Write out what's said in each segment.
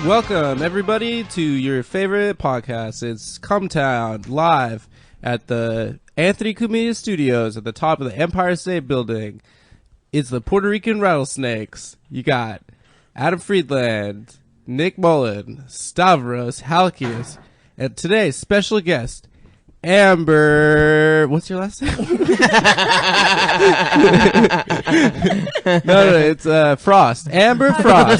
Welcome, everybody, to your favorite podcast. It's Cum Town, live at the Anthony Cumia Studios at the top of the Empire State Building. It's the Puerto Rican Rattlesnakes. You got Adam Friedland, Nick Mullen, Stavros Halkias, and today's special guest, Amber. What's your last name? No, it's Frost. Amber Frost.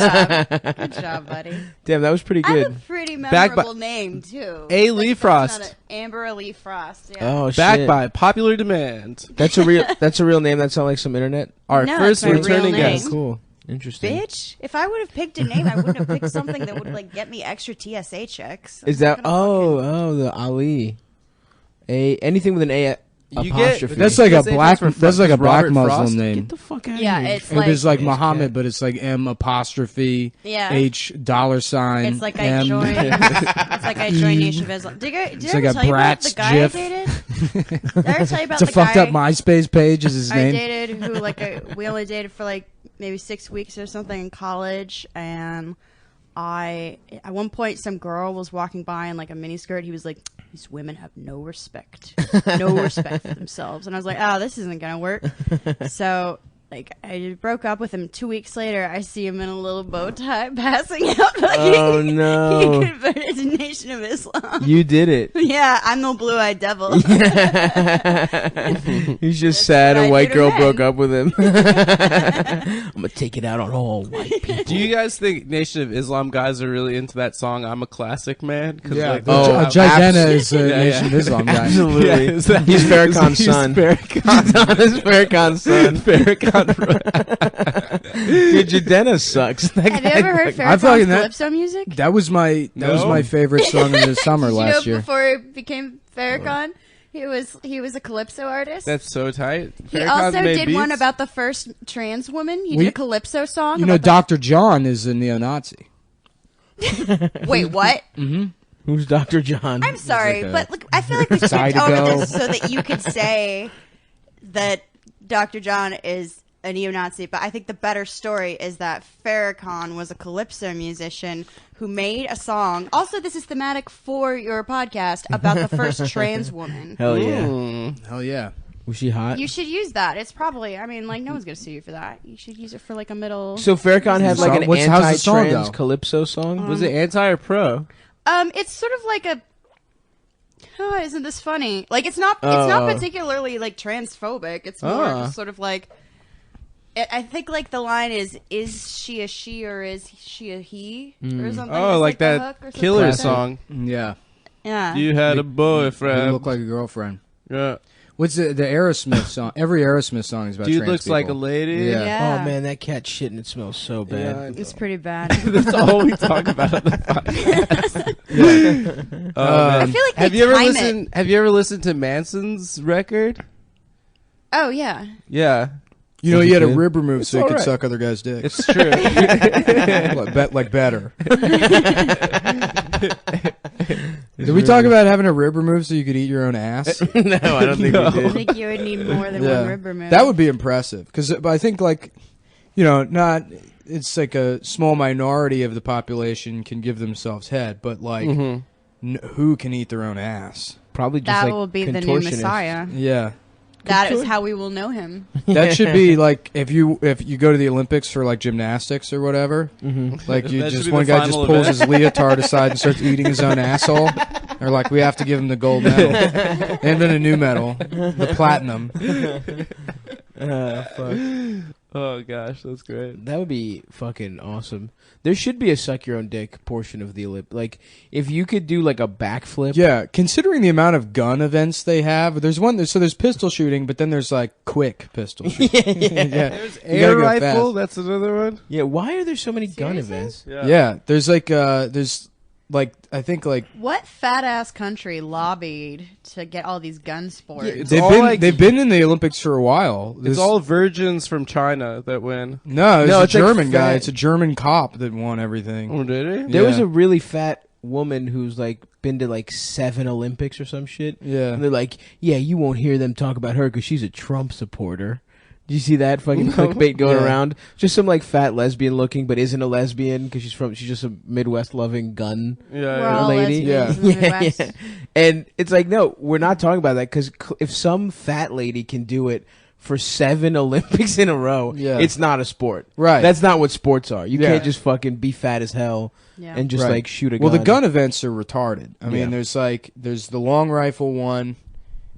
Good job, buddy. Damn, that was pretty I good. have a pretty memorable name, too. A. Lee Frost. Amber Lee Frost, yeah. Oh, Back shit. by popular demand. That's a real name. That sounds like some internet. Our No, first it's my real returning name. guest. Cool. Interesting. Bitch, if I would have picked a name, I wouldn't have picked something that would like get me extra TSA checks. Is that the Ali? Anything with an A apostrophe. That's like a TSA black. for That's like a black Robert Muslim Frost? name. Get the fuck out Yeah, of here. it's like, It is like It's Muhammad, cat. but it's like M apostrophe Yeah. H dollar sign. it's like I M. joined. It's like I joined Nation of Islam. Did I It's ever like a tell you about Bratz the guy GIF. I dated? Did I ever tell you about It's a the fucked guy up MySpace page. Is his I name? dated who we only dated for like maybe 6 weeks or something in college, and at one point some girl was walking by in like a miniskirt. He was like, "These women have no respect for themselves," and I was like, "Oh, this isn't gonna work." So like I broke up with him. 2 weeks later, I see him in a little bow tie passing out. Oh, no. He converted to Nation of Islam. You did it. Yeah, I'm the blue-eyed devil. He's just That's sad what a I white do to girl men. broke up with him. I'm gonna take it out on all white people. Do you guys think Nation of Islam guys are really into that song, I'm a Classic Man? Cause Yeah. like, Jardena is a Yeah, Nation of Islam guy. Absolutely. Yeah, is that- He's Farrakhan's he's son. Farrakhan. He's Farrakhan's son. Farrakhan. Dude, Jadena sucks. That Have you guy ever heard fucking- I Farrakhan's fucking that- Calypso music? That was my No. favorite song of the summer Did you last know year. before he became Farrakhan, he was a calypso artist. That's so tight. He Farrakhan's also made did one beats? about the first trans woman. He We- did a calypso song. You know, about Dr. John is a neo-Nazi. Wait, what? Who's Dr. John? I'm sorry, like a but look, I feel like we skipped Zydeco. over this so that you could say that Dr. John is a neo-Nazi, but I think the better story is that Farrakhan was a calypso musician who made a song. Also, this is thematic for your podcast about the first trans woman. Hell yeah. Mm. Hell yeah. Was she hot? You should use that. It's probably, I mean, like, no one's going to sue you for that. You should use it for, like, a middle... So Farrakhan had like an How's the song, anti-trans though? calypso song? Was it anti or pro? It's sort of like a... Oh, isn't this funny? Like, it's not particularly, like, transphobic. It's more just sort of like... I think, like, the line is she a she or is she a he? Or something. Oh, It's like the that hook or something Killer like that. song. Yeah. Yeah. You had a You boyfriend. look like a girlfriend. Yeah. What's the Aerosmith song? Every Aerosmith song is about Dude trans looks like a people. lady. Yeah. Yeah. Oh man, that cat shit and it smells so bad. It's pretty bad. That's all we talk about on the podcast. I feel like have they you ever time it. listened? Have you ever listened to Manson's record? Oh, yeah. Yeah, You know, Is he it had a good? rib removed so he could alright. suck other guys' dicks. it's true. like better. Did we talk about having a rib removed so you could eat your own ass? No, I don't think I we did. think you would need more than one rib removed. That would be impressive. Because I think, like, you know, it's like a small minority of the population can give themselves head, but, like, who can eat their own ass? Probably just That like will be the new contortionists. Messiah. Yeah. That is how we will know him. That should be like if you go to the Olympics for like gymnastics or whatever, like you That should just be one the guy just final pulls event. his leotard aside and starts eating his own asshole. They're like, we have to give him the gold medal and then a new medal, the platinum. Fuck. Oh gosh, that's great. That would be fucking awesome. There should be a suck your own dick portion of the Olymp. Like, if you could do like a backflip. Yeah, considering the amount of gun events they have, there's pistol shooting, but then there's like quick pistol shooting. Yeah. There's You air gotta go rifle. fast. That's another one. Yeah, why are there so many gun Seriously? events? Yeah, there's I think like What fat ass country lobbied to get all these gun sports? It's they've all been like- they've been in the Olympics for a while. It's There's- all virgins from China that win. no, No, it's a it's like German guy. fat- It's a German cop that won everything. Oh, did he? There was Yeah. a really fat woman who's like been to like 7 Olympics or some shit. Yeah. And they're like, yeah, you won't hear them talk about her because she's a Trump supporter. Do you see that fucking clickbait going Yeah. around? Just some like fat lesbian looking, but isn't a lesbian because she's just a Midwest loving gun. We're Yeah, all lady. lesbians in the Midwest. And it's like, no, we're not talking about that because if some fat lady can do it for 7 Olympics in a row, Yeah. it's not a sport. Right. That's not what sports are. You Yeah. can't just fucking be fat as hell Yeah. and just Right. like shoot a gun. Well, the gun events are retarded. I mean, Yeah. there's the long rifle one.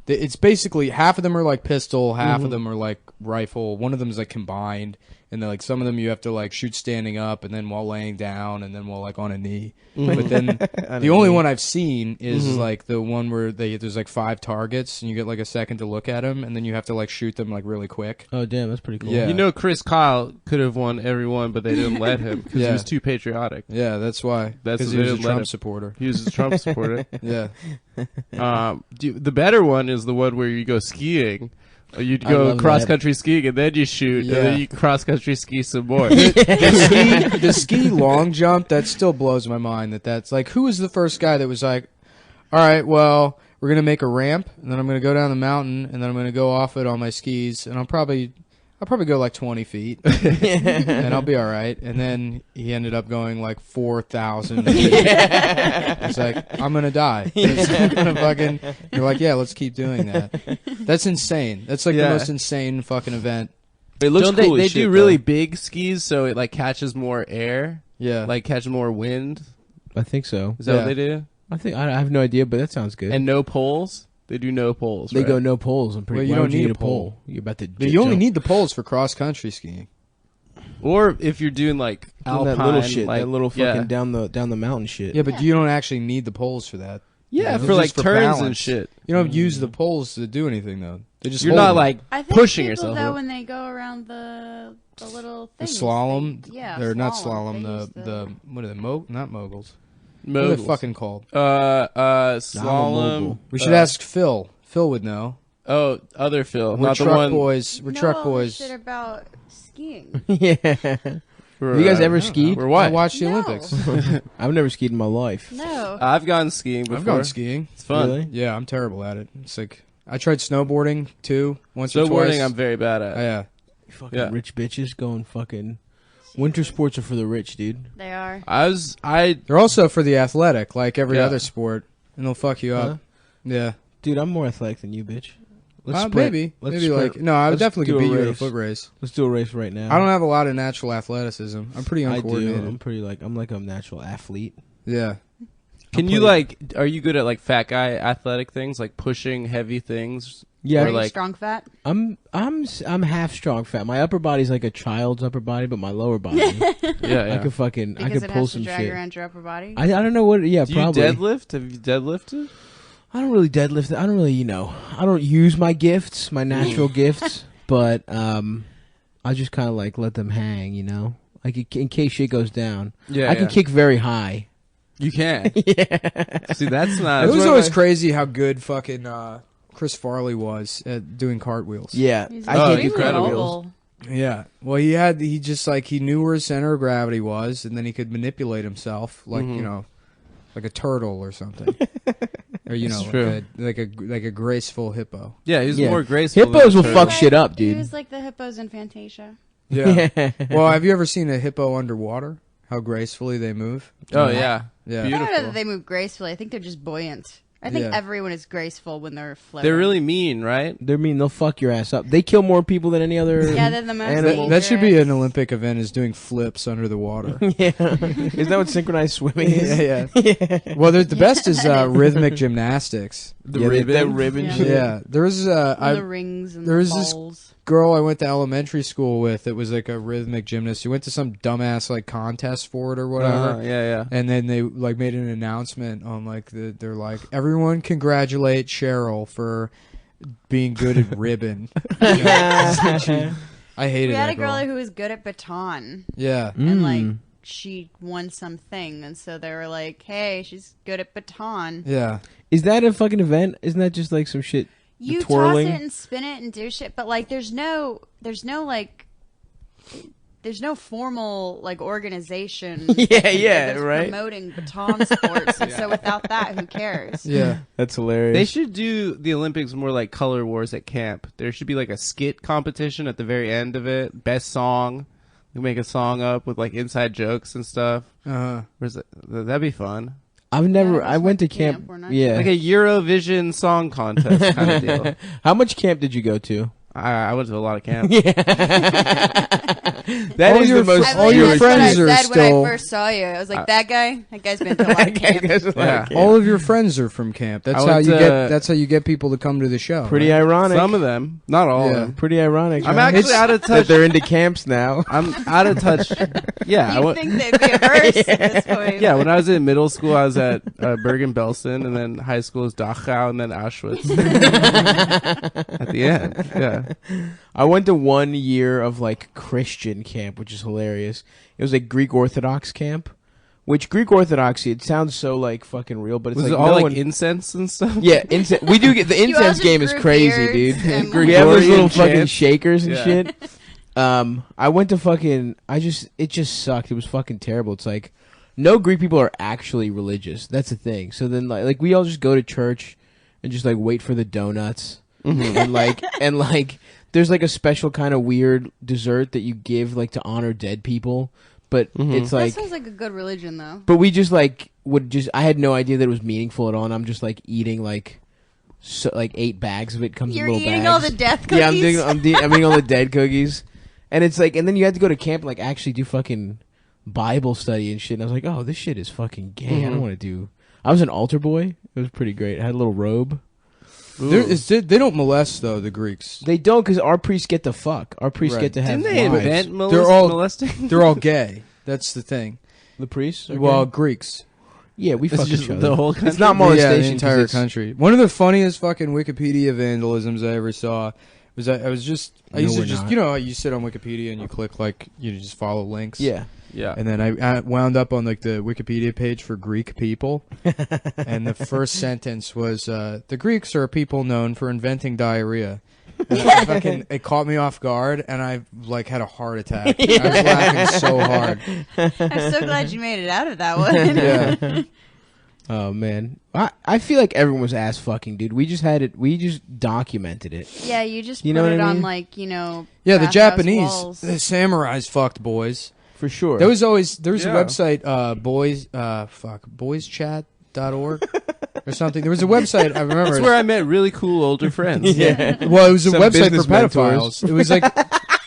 It's basically half of them are like pistol, half of them are like rifle. One of them is like combined, and then like some of them you have to like shoot standing up, and then while laying down, and then while like on a knee. But then the only one I've seen is like the one where there's like 5 targets, and you get like a second to look at them, and then you have to like shoot them like really quick. Oh, damn, that's pretty cool. Yeah. You know, Chris Kyle could have won every one, but they didn't let him because he Yeah. was too patriotic. Yeah, that's why. That's Because what he was they a didn't let Trump him. supporter. He was a Trump supporter. Yeah. The better one is the one where you go skiing. You'd I go love cross that. country skiing and then you shoot, Yeah. and then you cross country ski some more. The ski long jump, that still blows my mind. That's like, who was the first guy that was like, all right, well, we're gonna make a ramp, and then I'm gonna go down the mountain, and then I'm gonna go off it on my skis, and I'll probably go like 20 feet, and I'll be all right. And then he ended up going like 4,000 feet. It's like, I'm gonna die. It's gonna fucking. You're like, yeah, let's keep doing that. That's insane. That's like Yeah. the most insane fucking event. It looks Don't cool they as do shit, really though. big skis so it like catches more air, Yeah. like catches more wind? I think so. Is that Yeah. what they do? I have no idea, but that sounds good. And no poles? They do no poles. they right? go no poles. I'm pretty. Well, you why don't would need need a pole. You're about to. But you only jump. need the poles for cross country skiing. Or if you're doing like Doing alpine, that little shit, like, that little fucking yeah. down the mountain shit. Yeah, but you don't actually need the poles for that. Yeah, Yeah, for just like for turns and balance. shit. You don't use the poles to do anything though. They just You're hold not them. like I think pushing people, yourself. though, up. when they go around the little the things, slalom. yeah, They're not They slalom. use The what are they? Not moguls. What Moguls. are they fucking called? Slalom. mogul. We should ask Phil. Phil would know. Oh, other Phil, We're not the truck one. boys. We're know truck all boys. this shit about skiing. yeah. For, Have you guys uh, ever skied? For I what? watched the No. Olympics. I've never skied in my life. No, I've gone skiing before. I've gone skiing. It's fun. Really? Yeah, I'm terrible at it. It's like I tried snowboarding too once or twice. Snowboarding, I'm very bad at. Yeah. Fucking Yeah. rich bitches going fucking. Winter sports are for the rich, dude. they are. I They're also for the athletic, like every Yeah. other sport, and they'll fuck you up. Huh? Yeah. Dude, I'm more athletic than you, bitch. Sprint. Maybe. Let's Maybe sprint. like no, I would Let's definitely do could a beat you in a race. foot race. Let's do a race right now. I don't have a lot of natural athleticism. I'm pretty I uncoordinated. do. I'm pretty like I'm like a natural athlete. Yeah. can you play- like? Are you good at like fat guy athletic things, like pushing heavy things? Yeah, Are Or you like strong fat? I'm half strong fat. My upper body's like a child's upper body, but my lower body, yeah, I yeah. could fucking I Because could it pull has to some drag shit. around your upper body. I don't know what. Yeah, Do probably. you deadlift? Have you deadlifted? I don't really deadlift. I don't really, I don't use my gifts, my natural gifts, but I just kind of like let them hang, like in case shit goes down. Yeah, I can kick very high. You can. Yeah. See, that's not. It was one of always my- crazy how good fucking Chris Farley was at doing cartwheels. Yeah, He's I can't do extremely cartwheels. mobile. Yeah. Well, he just like he knew where his center of gravity was, and then he could manipulate himself like like a turtle or something, or That's true. like a graceful hippo. Yeah, he's Yeah. more graceful. Hippos than will a fuck turtle. shit up, He dude. was like the hippos in Fantasia. Yeah. Well, have you ever seen a hippo underwater? How gracefully they move. Oh yeah, Yeah. I don't know beautiful. that they move gracefully. I think they're just buoyant. I think Yeah. everyone is graceful when they're floating. They're really mean, right? They're mean. They'll fuck your ass up. They kill more people than any other. Yeah, they're the most animal. That should be dangerous. an Olympic event, is doing flips under the water. Yeah. Is that what synchronized swimming is? yeah. Well, the best is rhythmic gymnastics. The Yeah, ribbon. that ribbon Yeah. shit. Yeah, there was And the rings and there the was this- balls. girl I went to elementary school with. It was like a rhythmic gymnast. She went to some dumbass like contest for it or whatever. Yeah. And then they like made an announcement on like they're like, everyone congratulate Cheryl for being good at ribbon. I hated We had that a girl who was good at baton, Yeah. and like Mm. she won something, and so they were like, "Hey, she's good at baton." Yeah. Is that a fucking event? Isn't that just like some shit? You twirling? toss it and spin it and do shit, but like there's no like there's no formal like organization. Yeah, that's right. Promoting baton sports, and so without that, who cares? Yeah. That's hilarious. They should do the Olympics more like Color Wars at camp. There should be like a skit competition at the very end of it. Best song. You make a song up with like inside jokes and stuff. Where's it? That'd be fun. I've never. Yeah, I went to that's camp. we're not- Yeah. Like a Eurovision song contest kind of deal. How much camp did you go to? I went to a lot of camp. That All is your the most. I all believe your that's friends what are I said when still- I first saw you. I was like, that guy's been to a lot of camp. Yeah. All of your friends are from camp. That's I how went you to- get. That's how you get people to come to the show. Pretty right? ironic. Some of them, not all of Yeah. them. Pretty ironic. I'm huh? actually out of that touch. they're into camps now. I'm out of touch. Yeah, I You went. think they'd be averse at this point? Yeah, when I was in middle school, I was at Bergen-Belsen, and then high school was Dachau, and then Auschwitz. At the end, yeah. I went to 1 year of like Christian camp, which is hilarious. It was like Greek Orthodox camp, which Greek Orthodoxy, it sounds so like fucking real, but it's Was like it all no like one- incense and stuff? Yeah, we do get the You all incense just game is grew crazy, beards dude. and We have those Gregorian little fucking chants. shakers and Yeah. shit. I went to fucking. It just sucked. It was fucking terrible. It's like no Greek people are actually religious. That's the thing. So then like we all just go to church and just like wait for the donuts and like there's like a special kind of weird dessert that you give like to honor dead people, but it's That like. sounds like a good religion, though. But we just like I had no idea that it was meaningful at all, and I'm just like eating like 8 bags of it. Comes You're in little eating bags. all the death cookies. Yeah, I'm eating all the dead cookies, and it's like, and then you had to go to camp and like actually do fucking Bible study and shit. And I was like, oh, this shit is fucking gay. I don't want to do. I was an altar boy. It was pretty great. I had a little robe. They don't molest though, the Greeks. They don't, because our priests get to fuck. Our priests Right. get to have Didn't they wives. invent They're all- molesting? They're all gay. That's the thing. the priests. are Well, gay? Greeks. yeah, we It's fuck just each other. the whole country. It's not Yeah, molestation. the 'cause entire it's- country. One of the funniest fucking Wikipedia vandalisms I ever saw was I used No, to we're just not. you know you sit on Wikipedia and you click like you just follow links. Yeah. Yeah. And then I wound up on like the Wikipedia page for Greek people, and the first sentence was the Greeks are a people known for inventing diarrhea. And it caught me off guard, and I like had a heart attack. I was laughing so hard. I'm so glad you made it out of that one. Yeah, Oh man, I feel like everyone was ass fucking, dude. We just had it. We just documented it. Yeah, you just You put know it what I on mean? like the bathhouse Japanese, walls. the samurais fucked boys. For sure. There was a website, boyschat.org or something. There was a website, I remember. That's where I met really cool older friends. yeah. Well, it was a Some website business for pedophiles. It was like,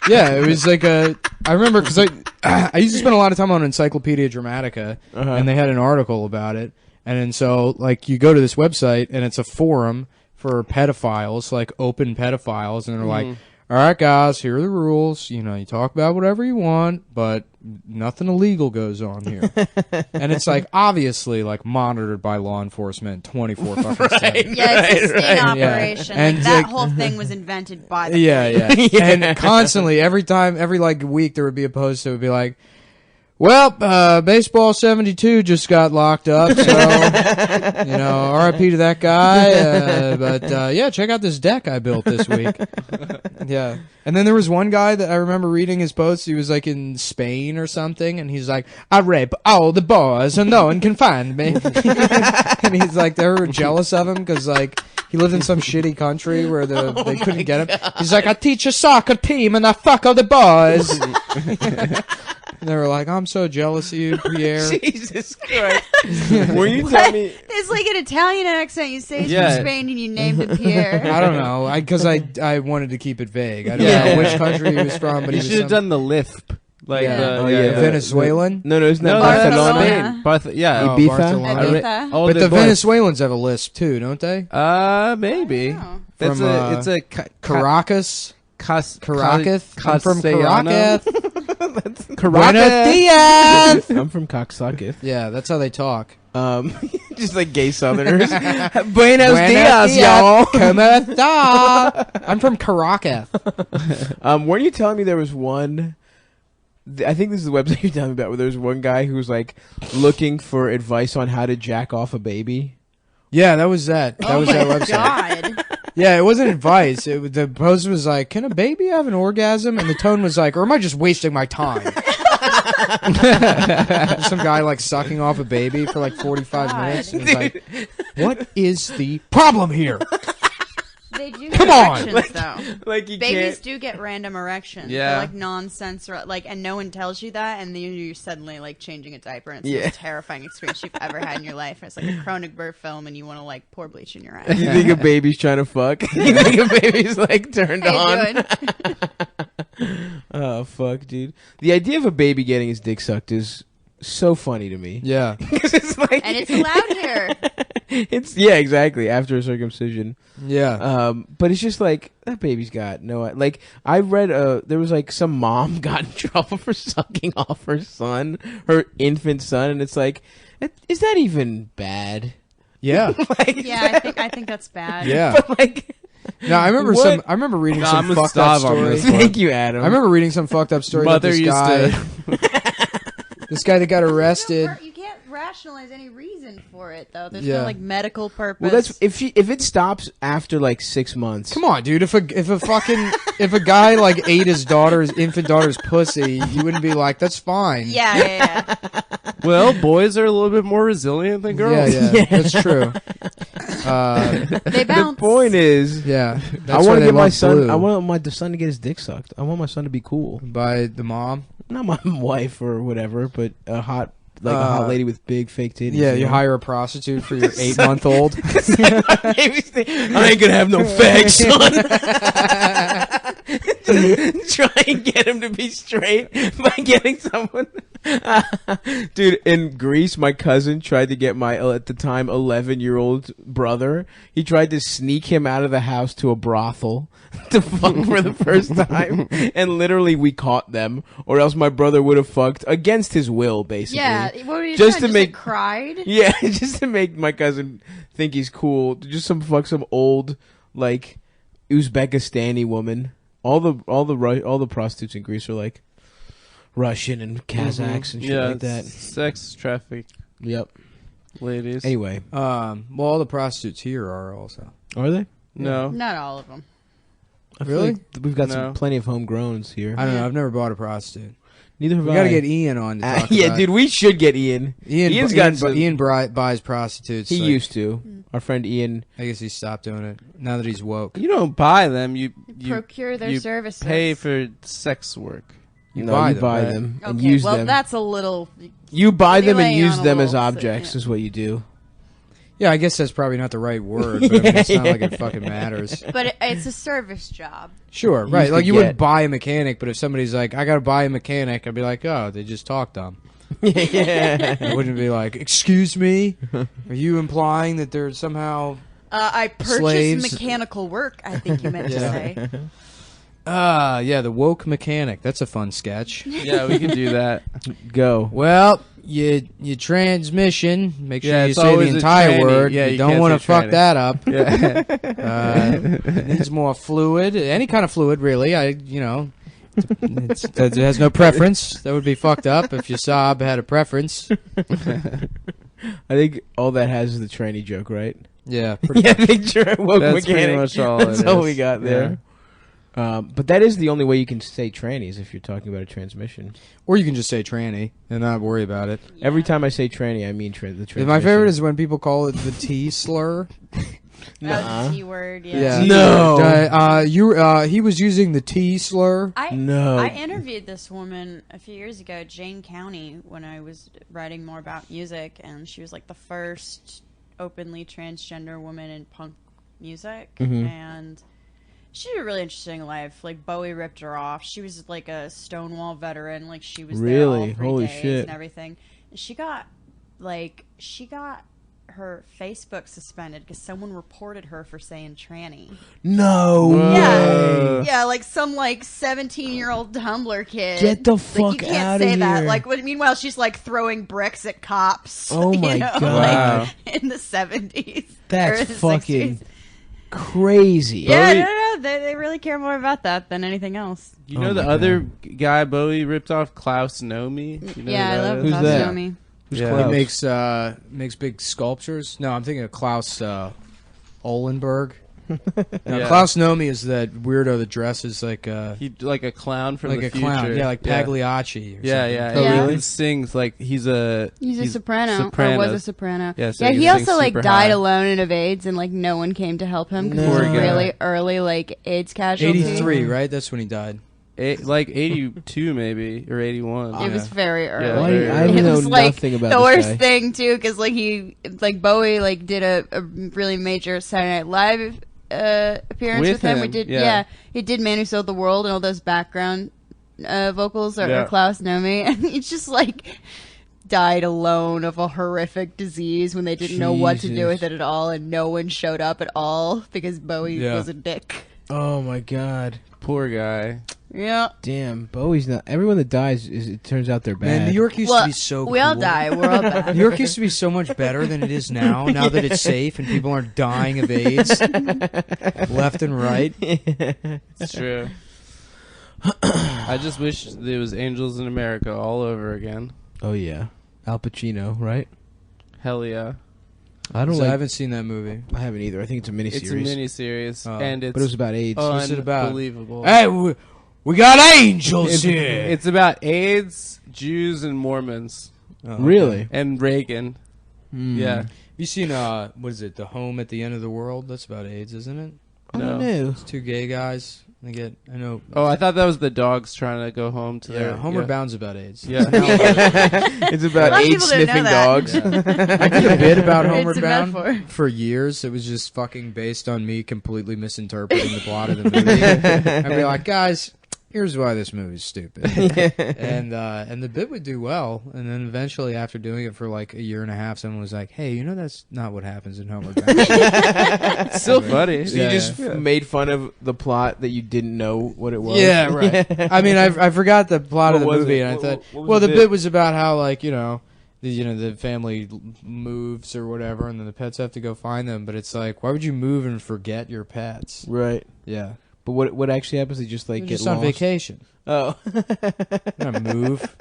yeah, it was like a. I remember because I used to spend a lot of time on Encyclopedia Dramatica, and they had an article about it. And then so like you go to this website and it's a forum for pedophiles, like open pedophiles, and they're like, all right, guys, here are the rules. You know, you talk about whatever you want, but nothing illegal goes on here. And it's like obviously like monitored by law enforcement 24 fucking 7. Yeah, it's a sting Yeah. operation. And Like, that like- whole thing was invented by the Yeah, yeah. And constantly, every like week, there would be a post that would be like, well, Baseball 72 just got locked up, so, you know, RIP to that guy. But yeah, check out this deck I built this week. Yeah. And then there was one guy that I remember reading his post. He was like in Spain or something, and he's like, I rape all the boys, and no one can find me. And he's like, they were jealous of him because, like, he lived in some shitty country where they couldn't get him. He's like, I teach a soccer team, and I fuck all the boys. And they were like, I'm so jealous of you, Pierre. Jesus Christ. Were you telling me? It's like an Italian accent. You say it's Yeah. from Spain and you named him Pierre. I don't know, because I wanted to keep it vague. I don't Yeah. know which country he was from, but You he should was have done the lisp. Like, Yeah. Oh, yeah. Venezuelan. No, isn't that No, Barcelona? Barcelona. Spain. Yeah. Oh, Ibiza? Barcelona. Ibiza. Oh, But the boy. Venezuelans have a lisp too, don't they? Maybe. Oh. That's From, it's a Caracas. Caracas. I'm from Caracas. Buenos Caracas. dias. I'm from Coxsackie. Yeah, that's how they talk. Just like gay Southerners. Buenos dias, y'all. ¿Cómo está? I'm from Caracas. Weren't you telling me there was one? I think this is the website you're telling me about, where there was one guy who was like looking for advice on how to jack off a baby. Yeah, that was that. That Oh was my that website. God. Yeah, it wasn't advice. The post was like, "Can a baby have an orgasm?" And the tone was like, "Or am I just wasting my time?" Some guy like sucking off a baby for like 45 God. minutes. And it's like, what is the problem here? They do Come get on! erections, though. Like you Babies can't. do get random erections. Yeah. They're like nonsense, like, and no one tells you that, and then you're suddenly like changing a diaper, and it's the most terrifying experience you've ever had in your life. It's like a Cronenberg film, and you want to like pour bleach in your eyes. You think a baby's trying to fuck? You think a baby's like turned How on? you doing? Oh fuck, dude! The idea of a baby getting his dick sucked is so funny to me. Yeah. 'Cause it's like, And it's allowed here. it's exactly after a circumcision. Yeah. But it's just like that baby's got no. Like I read, there was like some mom got in trouble for sucking off her son, her infant son, and it's like, is that even bad? Yeah. Like, Yeah, I think that's bad. Yeah. but like, No, I remember What? I remember reading No, some I'm gonna fucked up stop on story. this one. thank you, Adam. I remember reading some fucked up story. Mother That this used guy, to. this guy that got arrested. You can't rationalize any reason for it, though. There's Yeah. no like medical purpose. Well, that's if it stops after like 6 months. Come on, dude. If a guy like ate his infant daughter's pussy, you wouldn't be like, that's fine. yeah. Well, boys are a little bit more resilient than girls. Yeah, that's true. They bounce. The point is, Yeah, I that's why want to they get my love son. Blue. I want my son to get his dick sucked. I want my son to be cool. By the mom. Not my wife or whatever, but a hot lady with big fake titties. Yeah, you know? hire a prostitute for your 8-month-old. I ain't gonna have no fags, son. Try and get him to be straight by getting someone. Dude, in Greece, my cousin tried to get my, at the time, 11-year-old brother. He tried to sneak him out of the house to a brothel to fuck for the first time. And literally, we caught them. Or else my brother would have fucked against his will, basically. Yeah. What were you Just doing? to make- like, cried? Yeah, just to make my cousin think he's cool. Just some old like Uzbekistani woman. All the prostitutes in Greece are like Russian and Kazakhs and shit like that. Sex traffic, Yep. ladies. Anyway, Well, all the prostitutes here are also. are they? No. Not all of them. I feel Really? like we've got No. plenty of homegrowns here. I don't know. I've never bought a prostitute. Neither have We I. got to get Ian on to talk yeah, about dude, we should get Ian. Ian's got some. Ian buys prostitutes. He like, used to. Our friend Ian. I guess he stopped doing it now that he's woke. You don't buy them. You Procure their you services. pay for sex work. You No, buy you them, buy right? them and Okay, use well, them. that's a little. You buy them and laying use on a them as little- objects yeah. is what you do. Yeah, I guess that's probably not the right word, but I mean, it's not like it fucking matters. But it's a service job. Sure, Used right. to Like, you get- wouldn't buy a mechanic, but if somebody's like, I got to buy a mechanic, I'd be like, oh, they just talk dumb. Yeah. I wouldn't be like, excuse me? Are you implying that they're somehow... I purchased Slaves. mechanical work, I think you meant to Yeah. say. yeah, the woke mechanic. That's a fun sketch. Yeah, we can do that. Go. Well, your transmission, make sure Yeah, you it's say the always a entire tranny. word. Yeah, you you don't can't want to say fuck tranny. that up. Yeah. It needs more fluid. Any kind of fluid, really. It has no preference. That would be fucked up if your Saab had a preference. I think all that has is the tranny joke, right? Yeah, pretty Yeah, picture woke That's mechanic. pretty much all That's it all is. we got there. But that is the only way you can say trannies if you're talking about a transmission. Or you can just say tranny and not worry about it. Every time I say tranny, I mean the transmission. My favorite is when people call it the T slur. Oh, the T word, yeah. No. He was using the T slur. No. I interviewed this woman a few years ago, Jane County, when I was writing more about music, and she was like the first openly transgender woman in punk music, and she had a really interesting life. Like, Bowie ripped her off. She was like a Stonewall veteran. Like, she was there all Really? 3 Holy days shit. and everything. And she got her Facebook suspended because someone reported her for saying tranny. No. Whoa. Yeah, like some 17-year-old Tumblr kid. Get the Like, fuck you can't outta say that. here. Like, meanwhile, she's like throwing bricks at cops. Oh my you know, God. Wow. like, in the 70s. That's or the fucking 60s. crazy. Yeah, Bowie- no. They really care more about that than anything else. You know Oh the my other guy Bowie ripped off, Klaus Nomi? You know Yeah, I who that love is? Who's Klaus that? Nomi. Yeah. He makes big sculptures. No, I'm thinking of Klaus Olenberg. Yeah. Klaus Nomi is that weirdo that dresses like a Like a clown from like the a future. clown. Yeah, like Pagliacci. Or Yeah, something. yeah. Oh, Yeah. really? He sings like he's a soprano, or soprano. was a soprano. Yeah, so Yeah, he he sings also like super died high. alone and of AIDS, and like no one came to help him because No. he was Poor a guy. really early like AIDS casualty. 83, right? That's when he died. Like 82 maybe or 81. It was very early. Yeah, Why very I early. It know was like nothing about the this worst guy. thing too, because like Bowie like did a really major Saturday Night Live appearance With with him. We him, did, yeah. he did "Man Who Sold the World" and all those background vocals are Yeah. Klaus Nomi, and he's just like died alone of a horrific disease when they didn't know what to do Jesus. with it at all, and no one showed up at all because Bowie Yeah. was a dick. Oh my god. Poor guy. Yeah. Damn, Bowie's not. Everyone that dies, it turns out they're bad. Man, New York used to be so we all cool. die. We're all bad. New York used to be so much better than it is now. Now that it's safe and people aren't dying of AIDS left and right. It's true. I just wish there was Angels in America all over again. Oh yeah, Al Pacino, right? Hell yeah. I don't So I like. haven't seen that movie. I haven't either. I think it's a miniseries. It's a miniseries, Oh. and it's but it was about AIDS. What's it about? unbelievable. Hey, we got angels here. It's about AIDS, Jews, and Mormons, Oh, okay. Really? and Reagan. Hmm. Yeah. Have you seen what is it? The Home at the End of the World? That's about AIDS, isn't it? I don't No. know. It's two gay guys. They get. I know. Oh, I thought that was the dogs trying to go home to Yeah, their Homeward Bound's about AIDS. Yeah. It's A about lot of AIDS people didn't know sniffing that. dogs. I did a bit about It's Homeward a Bound metaphor. for years. It was just fucking based on me completely misinterpreting the plot of the movie. I'd be like, guys, here's why this movie's stupid. and the bit would do well. And then eventually, after doing it for like a year and a half, someone was like, hey, you know that's not what happens in Homeward Bound. It's still funny. So Yeah. you just made fun of the plot that you didn't know what it was. Yeah, right. I mean, I forgot the plot of the What was movie, it? and I What- thought, what was well, the the bit? bit was about how, like, the family moves or whatever, and then the pets have to go find them. But it's like, why would you move and forget your pets? Right. Yeah, But what actually happens? They just like They're get just lost. on vacation. Oh. Not move.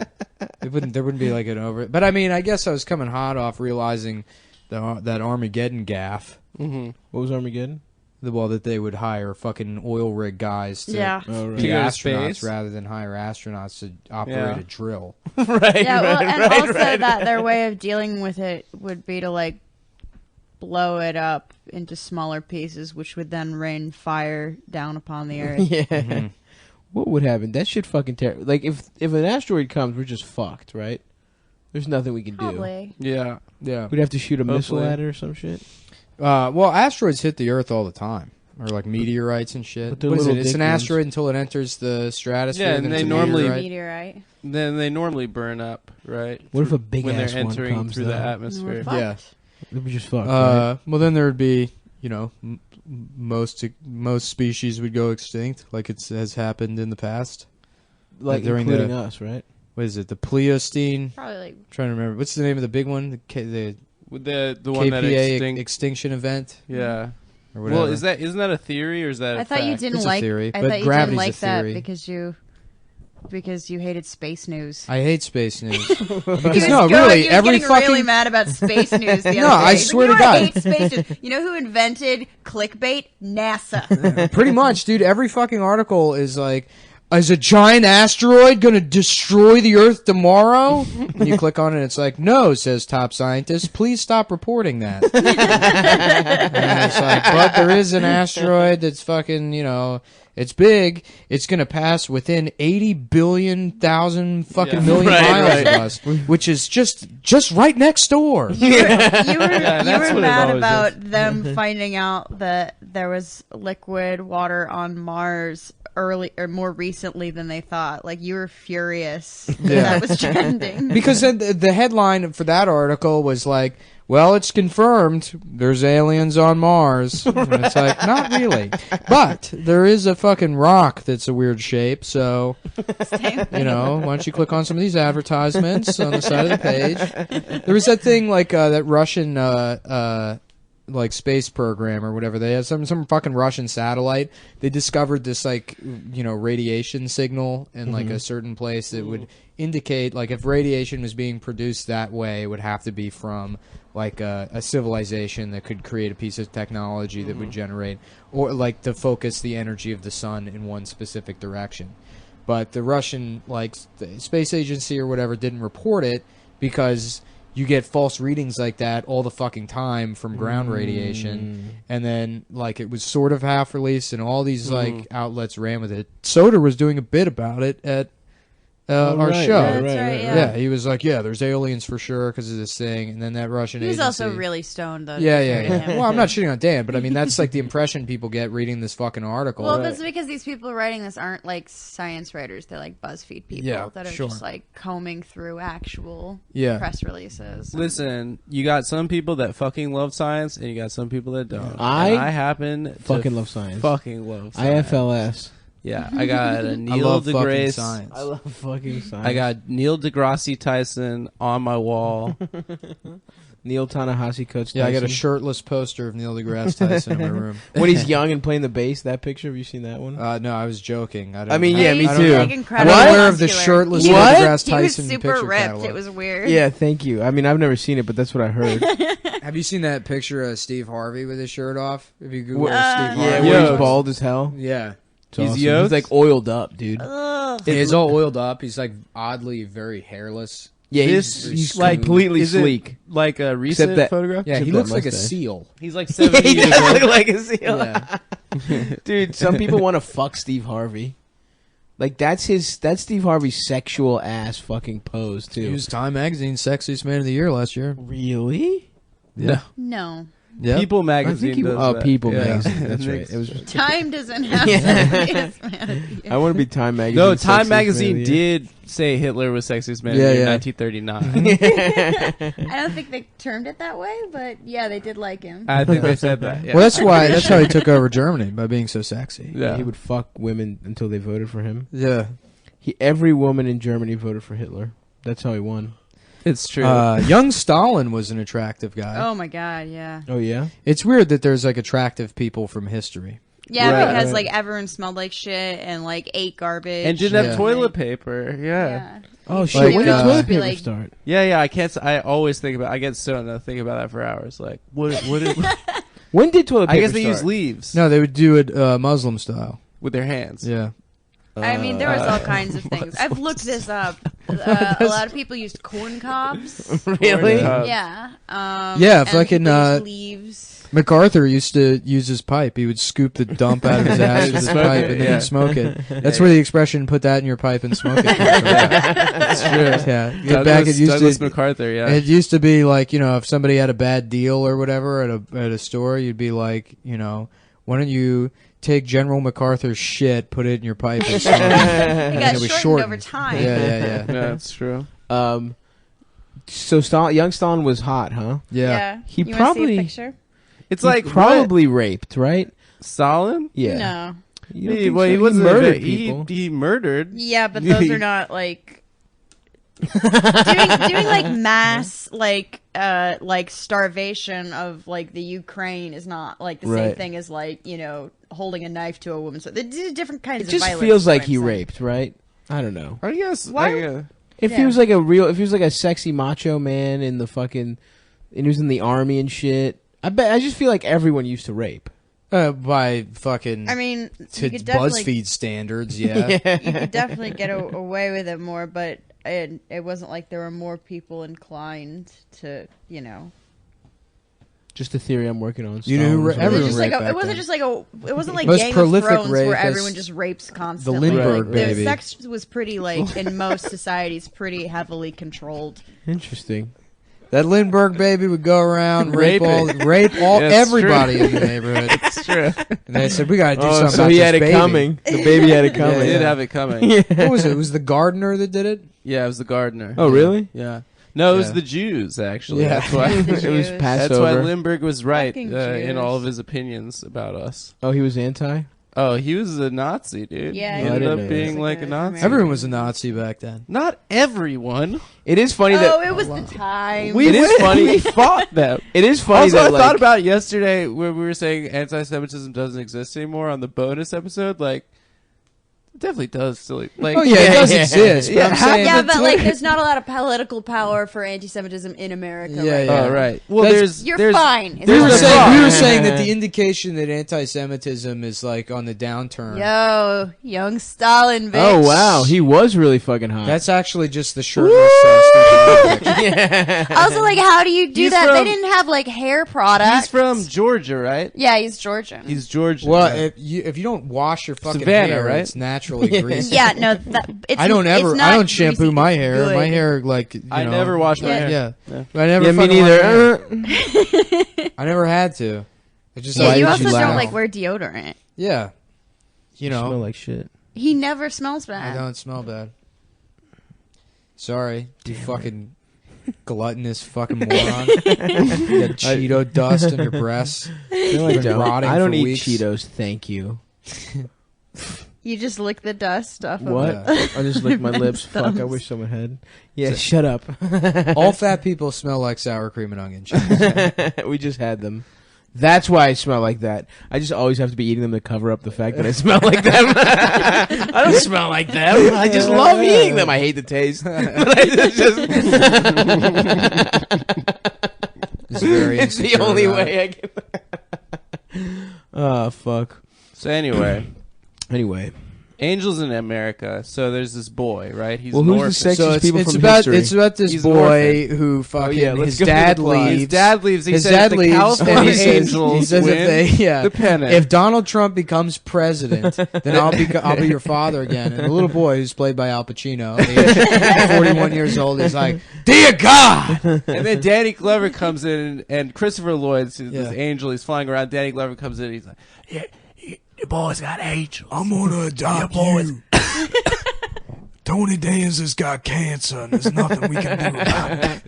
There wouldn't be like an over. But I mean, I guess I was coming hot off realizing that Armageddon gaff. Mm-hmm. What was Armageddon? That they would hire fucking oil rig guys to Yeah. Oh right. be To go to astronauts space? rather than hire astronauts to operate Yeah. a drill. right. Yeah, well, right, and right, also right. that their way of dealing with it would be to like blow it up into smaller pieces, which would then rain fire down upon the earth. Yeah. Mhm. What would happen? That shit fucking terrible. Like if an asteroid comes, we're just fucked, right? There's nothing we can do. Probably. Yeah. Yeah. We'd have to shoot a missile Hopefully. at it or some shit. Well, asteroids hit the Earth all the time, or like meteorites and shit. But they're What is it? little It's dick an ones. asteroid until it enters the stratosphere. Yeah, then and it's they a normally- meteorite. Meteorite. Then they normally burn up, right? What if a big when ass they're one entering comes through the though? atmosphere? We're Yeah. fucked. We'd be just fucked. Right? Well, then there would be, most species would go extinct, like it has happened in the past. Like during including the- us, right? What is it? The Pleistocene. Probably like I'm trying to remember. What's the name of the big one? The With the one that KPA extinct. extinction event Yeah. or whatever. Well, isn't that a theory or is that? I a thought you fact? didn't It's a like. theory, I but thought you gravity's didn't a like that theory. because you hated space news. I hate space news. He Because was no, going- really, he was every getting fucking really mad about space news. The other No, day. I He's like, swear to I God. hate space news. You know who invented clickbait? NASA. Pretty much, dude. Every fucking article is like, is a giant asteroid going to destroy the Earth tomorrow? And you click on it, and it's like, no, says top scientist. Please stop reporting that. And it's like, but there is an asteroid that's fucking, it's big. It's going to pass within 80 billion thousand fucking Yeah. million Right, miles right. of us, which is just right next door. You were that's what it mad always about them finding out that there was liquid water on Mars early or more recently than they thought. Like you were furious Yeah. that was trending. Because then the headline for that article was like, well, it's confirmed there's aliens on Mars. And it's like, not really. But there is a fucking rock that's a weird shape, so, why don't you click on some of these advertisements on the side of the page. There was that thing like that Russian like space program or whatever. They had some fucking Russian satellite. They discovered this like radiation signal in like a certain place that would indicate like if radiation was being produced that way, it would have to be from like a civilization that could create a piece of technology that would generate or like to focus the energy of the sun in one specific direction. But the Russian like the space agency or whatever didn't report it because you get false readings like that all the fucking time from ground radiation. And then, like, it was sort of half-released, and all these, like, outlets ran with it. Soder was doing a bit about it at our show. That's right, Yeah, he was like, yeah, there's aliens for sure because of this thing. And then that Russian He was agency... also really stoned, though. Yeah. Well, I'm not shitting on Dan, but I mean, that's like the impression people get reading this fucking article. Well, that's because these people writing this aren't like science writers. They're like BuzzFeed people that are just like combing through actual press releases. Listen, you got some people that fucking love science, and you got some people that don't. I happen to fucking love science. Fucking love science. IFLS. Yeah, I got a Neil I love fucking deGrasse. science. I love fucking science. I got Neil deGrasse Tyson on my wall. Neil Tanahashi Coach Tyson. Yeah, I got a shirtless poster of Neil deGrasse Tyson in my room. When he's young and playing the bass, that picture, have you seen that one? No, I was joking. I mean, yeah, me He's, too. like, I'm incredibly aware of the muscular. shirtless He Neil was- deGrasse He was Tyson super picture ripped. catalog. It was weird. Yeah, thank you. I mean, I've never seen it, but that's what I heard. Have you seen that picture of Steve Harvey with his shirt off? If you Google What- Steve yeah, Harvey. where Yo. he's bald as hell. Yeah. It's He's awesome. yoked? He's like oiled up, dude. Ugh. He's all oiled up. He's like oddly very hairless. Yeah, This- he's like, completely is it sleek. like a recent that- photograph? Yeah, Except he that looks like a mustache. seal. He's like 70 He years does old. look like a seal. Yeah. Dude, some people want to fuck Steve Harvey. Like that's Steve Harvey's sexual ass fucking pose too. He was Time Magazine's Sexiest Man of the Year last year. Really? Yeah. No. Yeah. People I magazine. think he, does that. People Yeah. magazine. That's right. It was. Time doesn't have Yeah. sexiest man of the year. I want to be Time magazine. No, sexiest Time man magazine of the year. did say Hitler was sexiest man Yeah, in yeah. 1939. I don't think they termed it that way, but yeah, they did like him. I think they said that. Yeah. Well, that's how he took over Germany, by being so sexy. Yeah. He would fuck women until they voted for him. Yeah. Every woman in Germany voted for Hitler. That's how he won. It's true. Young Stalin was an attractive guy. Oh my god, yeah. Oh yeah. It's weird that there's like attractive people from history. Yeah, Right, because right. like everyone smelled like shit and like ate garbage. and didn't Yeah. have toilet paper. Yeah. Oh shit. Like, When did uh, toilet be paper like- start? Yeah. I can't. I always think about. I get stoned and I think about that for hours. Like, what? When did toilet paper I guess they start? use leaves No, they would do it Muslim style. with their hands. Yeah. I mean, there was all kinds of things. I've looked this up. A lot of people used corn cobs. Really? Yeah. Yeah, and fucking, people used leaves. MacArthur used to use his pipe. He would scoop the dump out of his ass with his Smoke pipe it, and then yeah. he'd smoke it. That's where the expression "put that in your pipe and smoke it" comes from. That's true. Yeah, Douglas MacArthur. Yeah. It used to be like, if somebody had a bad deal or whatever at a store, you'd be like, why don't you take General MacArthur's shit, put it in your pipe and smoke it? It And got it was shortened over time. Yeah. Yeah, that's true. So young Stalin was hot, huh? Yeah. He You wanna see a probably- picture? It's He like probably raped, right? what? Stalin. Yeah. No. You don't He, think well, so? he wasn't murdered he, people. he murdered. Yeah, but those are not like doing like mass like starvation of like the Ukraine is not like the same Right. thing as like holding a knife to a woman. So they're different kinds It of just violence. feels is what like I'm he saying. raped, right? I don't know. I guess. Why- If he Yeah. was like a sexy macho man in the fucking, and he was in the army and shit, I just feel like everyone used to rape. By fucking I mean, to you could definitely BuzzFeed standards, yeah. you could definitely get away with it more, but it wasn't like there were more people inclined to Just a theory I'm working on. You know who Stalin was It, everyone was just raped. like raped it wasn't back just like it wasn't like Most Game of prolific Thrones where rapist, everyone just rapes constantly. Lindbergh Like, baby. The sex was pretty like in most societies pretty heavily controlled. Interesting. That Lindbergh baby would go around rape Rape all That's everybody in the neighborhood. It's true. And they said we got to do something. so about he this had it baby. coming. The baby had it coming. He did yeah. have it coming. What was it? It was the gardener that did it. Yeah, it was the gardener. Oh, really? Yeah. No, it was Yeah. the Jews actually. Yeah. That's why. The It was Jews. That's why Passover. Lindbergh was right Fucking in Jews. all of his opinions about us. Oh, he was anti? Oh, he was a Nazi, dude. Yeah, he he ended was. up being Like like a a Nazi. American. Everyone was a Nazi back then. Not everyone. It is funny Oh, that it was the time. It is funny. We fought them. it is funny Also, that I like, thought about it yesterday where we were saying anti-Semitism doesn't exist anymore on the bonus episode. Like, it definitely does. Still, like, Oh yeah, it does Yeah. exist. But Yeah. I'm saying yeah, that but like, there's not a lot of political power for anti-Semitism in America. Yeah, right yeah. now. oh right. Well, That's- You're there's fine. It's we were the fine. problem. we were saying that the indication that anti-Semitism is like on the downturn. Yo, young Stalin, bitch. oh wow, he was really fucking hot. That's actually just the shirtless Steve picture. yeah. Also, like, how do you do He's that? They from- didn't have like hair products. He's from Georgia, right? Yeah, he's Georgian. He's Georgian. Well, yeah. if you don't wash your fucking Savannah, hair, right? it's naturally greasy. yeah, no, it's, I don't it's ever. not I don't shampoo greasy, my it's hair. good. My hair, like, I never wash my Yeah. hair. Yeah, I never. Yeah, me fucking wash my hair. neither. I never had to. I just. Yeah, Why you did also you don't laugh? like wear deodorant. Yeah. You know, smell like shit. He never smells I bad. don't smell bad. Sorry, you fucking gluttonous fucking moron. You got Cheeto dust on your breasts. No, I Been don't. rotting I don't for eat weeks. Cheetos. Thank you. You just lick the dust off What? of Yeah. I just lick my lips. Fuck. I thumbs. wish someone had. Yeah. Shut up. All fat people smell like sour cream and onion chips. We just had them. That's why I smell like that. I just always have to be eating them to cover up the fact that I smell like them. I don't smell like them. I just love eating them. I hate the taste. But I just It's very it's the insecure only about it. way I can. Oh fuck. So anyway, Anyway, Angels in America. So there's this boy, right? He's well, an who's the orphan. sexiest So people it's from about history? it's about this He's an boy who fucking let's his go to the dad plot. leaves. His dad leaves. He His says dad the leaves, California and he says, Angels he says win if the pennant. if Donald Trump becomes president, then I'll be your father again. And the little boy, who's played by Al Pacino, age 41 years old, is like, "Dear God!" And then Danny Glover comes in, and Christopher Lloyd's this Yeah. angel. He's flying around. Danny Glover comes in. He's like, "Yeah, your boy's got angels. I'm gonna adopt you. Tony Danza's got cancer, and there's nothing we can do about it.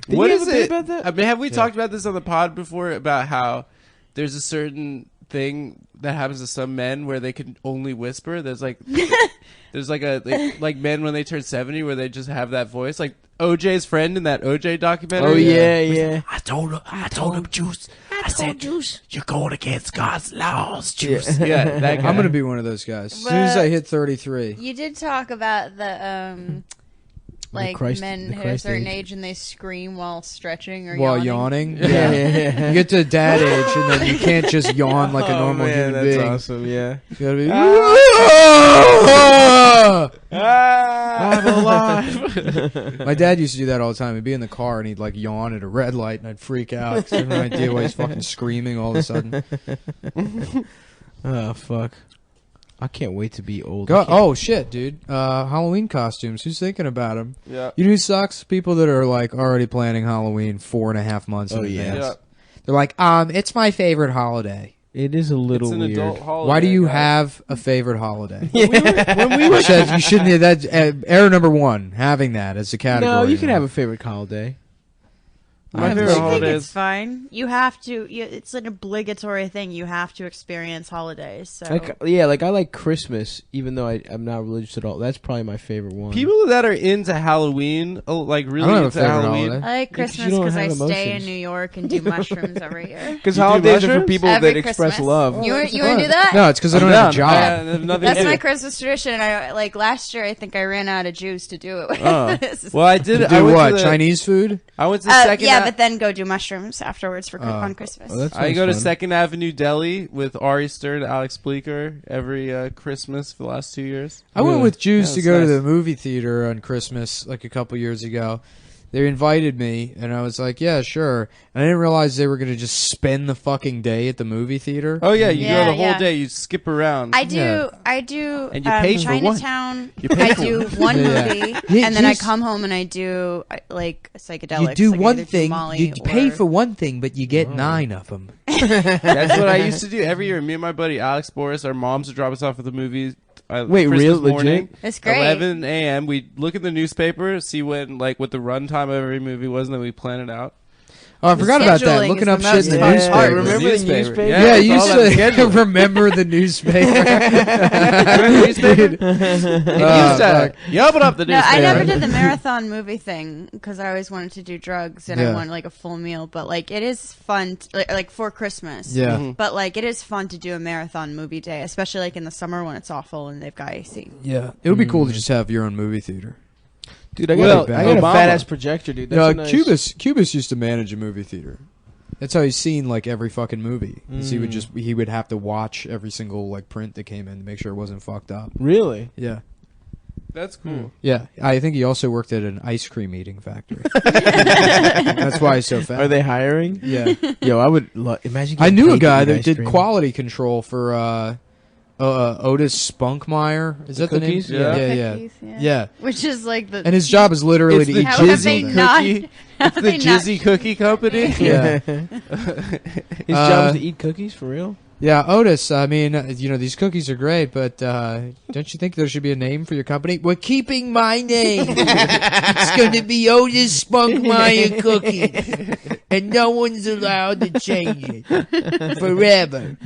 What you is have a bit it? about that? I mean, have we talked about this on the pod before about how there's a certain thing that happens to some men where they can only whisper? There's like like men when they turn 70 where they just have that voice, like OJ's friend in that OJ documentary. Oh yeah. I told him, Juice. I said, Juice, you're going against God's laws, Juice. Yeah, that guy. I'm gonna be one of those guys. As soon as I hit 33. You did talk about the like Christ- men the hit a Christ certain age. age and they scream while stretching or While yawning. yawning, Yeah. You get to dad age, and then you can't just yawn like a normal human that's being. awesome. Yeah. You gotta be. I'm alive. My dad used to do that all the time. He'd be in the car and he'd like yawn at a red light, and I'd freak out because I have no idea why he's fucking screaming all of a sudden. Oh fuck. I can't wait to be old. Oh shit, dude! Halloween costumes. Who's thinking about them? Yeah. You know who sucks? People that are like already planning Halloween 4.5 months Oh, in yeah. advance. Yeah. They're like, it's my favorite holiday. It is a little It's an weird. adult holiday. Why do you guys. have a favorite holiday? When we were You shouldn't. That's error number one. Having that as a category. no, you can have a favorite holiday. My I favorite think holiday it's is fine. You have to. It's an obligatory thing. You have to experience holidays. So Like I like Christmas, even though I'm not religious at all. That's probably my favorite one. people that are into Halloween, like I really don't have a into favorite Halloween. holiday. I like Because Christmas you don't because I have stay in emotions. New York and do mushrooms every year. because You do holidays are for mushrooms? people Every that express Christmas. love. You want to do that? No, it's because I don't have a job. That's my Christmas tradition. I like last year. I think I ran out of juice to do it with. Oh. This. Well, I did. You I do went what? To the, Chinese food? I went to the second. Yeah, but then go do mushrooms afterwards for on Christmas. Oh, that I sounds go to fun. Second Avenue Deli with Ari Stern and Alex Bleeker every Christmas for the last 2 years. I went Really? with Jews Yeah, to it's go to nice. the movie theater on Christmas like a couple years ago. They invited me, and I was like, yeah, sure. And I didn't realize they were going to just spend the fucking day at the movie theater. Oh yeah, you Yeah, go the whole yeah. day. You skip around. I do. Yeah. I do. And you pay for one. Chinatown. You pay I for do one. one Yeah. movie, Yeah, and then I just- come home and I do like psychedelics. You do Like, I one either do thing, Molly you pay or- for one thing, but you get 9 of them. That's what I used to do every year. Me and my buddy Alex Boris, our moms would drop us off at the movies. Wait, Christmas real- morning, legit? It's great. 11 a.m. We'd look at the newspaper, see when what the runtime of every movie was, and then we plan it out. Oh, I forgot about that. Scheduling Looking is up the shit most in the fun newspaper. part. Remember the newspaper? Yeah, it's you all used about to scheduling. remember the newspaper. It used to open up the No, newspaper. I never did the marathon movie thing because I always wanted to do drugs and Yeah. I wanted like a full meal. But like, it is fun, like for Christmas. Yeah. Mm-hmm. But like, it is fun to do a marathon movie day, especially like in the summer when it's awful and they've got AC. Yeah. It would be cool to just have your own movie theater. Dude, I got, Well, I got a Obama. fat ass projector, dude. That's Yeah, a nice... Cubis used to manage a movie theater. That's how he's seen like every fucking movie. Is he would have to watch every single like print that came in to make sure it wasn't fucked up. Really? Yeah. That's cool. Yeah. I think he also worked at an ice cream eating factory. That's why he's so fat. Are they hiring? Yeah. Yo, I would imagine. I getting knew a paid to guy eat that ice did cream. quality control for Otis Spunkmeyer. Is that the name? cookies? Yeah. Cookies, Yeah. Which is like the. And his job is literally It's to the eat how have jizzy. they Jizzy not? cookie. How It's have the they not- Jizzy Cookie Company. Yeah. His job is to eat cookies for real. Yeah, Otis, I mean, these cookies are great, but don't you think there should be a name for your company? We're keeping my name. It's going to be Otis Spunkmeyer Cookies. And no one's allowed to change it. Forever.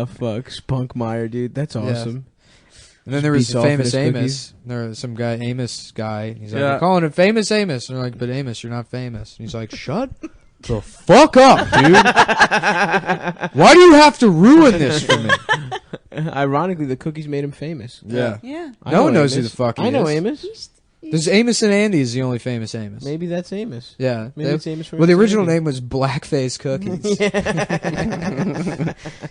Fuck, Spunkmeyer, dude. That's awesome. And then there was Piece the off in famous his Amos. cookies. There was some guy, Amos guy. He's like, Yeah. we're calling it Famous Amos. And they're like, but Amos, you're not famous. And he's like, shut the fuck up, dude. Why do you have to ruin this for me? Ironically, the cookies made him famous. Yeah. Yeah. I No know one knows who Amos. the fuck he I know is. Amos. There's Amos and Andy is the only famous Amos. Maybe that's Amos. Yeah. Maybe it's Amos from Well, the Amos original Andy. name was Blackface Cookies.